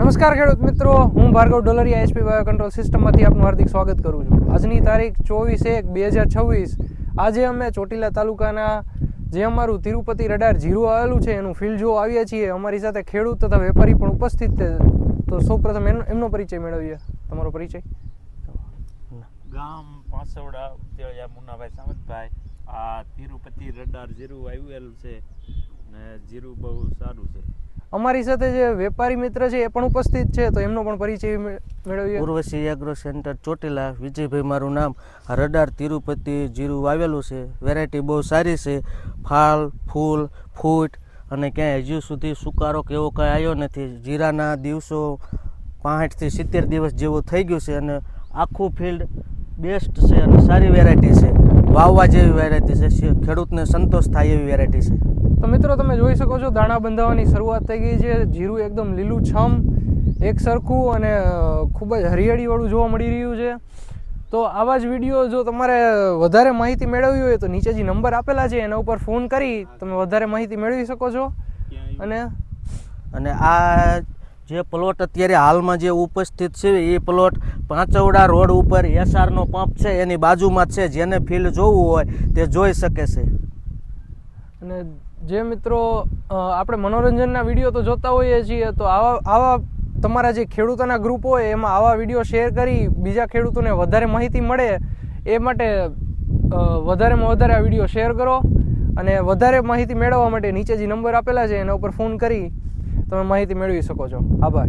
નમસ્કાર ખેડૂત મિત્રો, હું Bhargav Dolariya HP bio control સિસ્ટમમાંથી આપનું હાર્દિક સ્વાગત કરું છું. આજની તારીખ 24/1/2026. આજે અમે ચોટીલા તાલુકાના જે અમારું તિરુપતિ રડાર 0 આવેલું છે એનું ફિલ્ડ જોવા આવ્યા છીએ. અમારી સાથે ખેડૂત તથા વેપારી પણ ઉપસ્થિત છે. તો સૌપ્રથમ એમનો પરિચય મેળવીએ. તમારો પરિચય? ગામ પાંસવડા, ઉત્તેળિયા, મુન્નાભાઈ સામંતભાઈ. આ તિરુપતિ રડાર 0 આવેલું છે ને 0 બહુ સારું છે. અમારી સાથે જે વેપારી મિત્ર છે એ પણ ઉપસ્થિત છે, તો એમનો પણ પરિચય મેળવીએ. ઉર્વશી એગ્રો સેન્ટર ચોટીલા, વિજયભાઈ મારું નામ. આ રડાર તિરુપતિ 0 આવેલું છે. વેરાયટી બહુ સારી છે. ફાલ, ફૂલ, ફૂટ અને ક્યાંય હજુ સુધી સુકારો કે એવો કાંઈ આવ્યો નથી. જીરાના દિવસો 65 થી 70 દિવસ જેવું થઈ ગયું છે અને આખું ફિલ્ડ બેસ્ટ છે અને સારી વેરાયટી છે. વાવવા જેવી વેરાયટી છે. ખેડૂતને સંતોષ થાય એવી વેરાયટી છે. તો મિત્રો, તમે જોઈ શકો છો દાણા બંધાવવાની શરૂઆત થઈ ગઈ છે. જીરું એકદમ લીલું છમ, એક સરખું અને ખૂબ જ હરિયાળીવાળું જોવા મળી રહ્યું છે. તો આવા જ વિડીયો જો તમારે વધારે માહિતી મેળવવી હોય તો નીચે જે નંબર આપેલા છે એના ઉપર ફોન કરી તમે વધારે માહિતી મેળવી શકો છો. અને આ જે પ્લોટ અત્યારે હાલમાં જે ઉપસ્થિત છે એ પ્લોટ પાંચવડા રોડ ઉપર એસઆરનો પંપ છે એની બાજુમાં છે. જેને ફિલ્ડ જોવું હોય તે જોઈ શકે છે. અને જે મિત્રો આપણે મનોરંજનના વિડીયો તો જોતા હોઈએ છીએ, તો આવા તમારા જે ખેડૂતોના ગ્રુપ હોય એમાં આવા વિડીયો શેર કરી બીજા ખેડૂતોને વધારે માહિતી મળે એ માટે વધારેમાં વધારે આ વિડીયો શેર કરો. અને વધારે માહિતી મેળવવા માટે નીચે જે નંબર આપેલા છે એના ઉપર ફોન કરી તમે માહિતી મેળવી શકો છો. આભાર.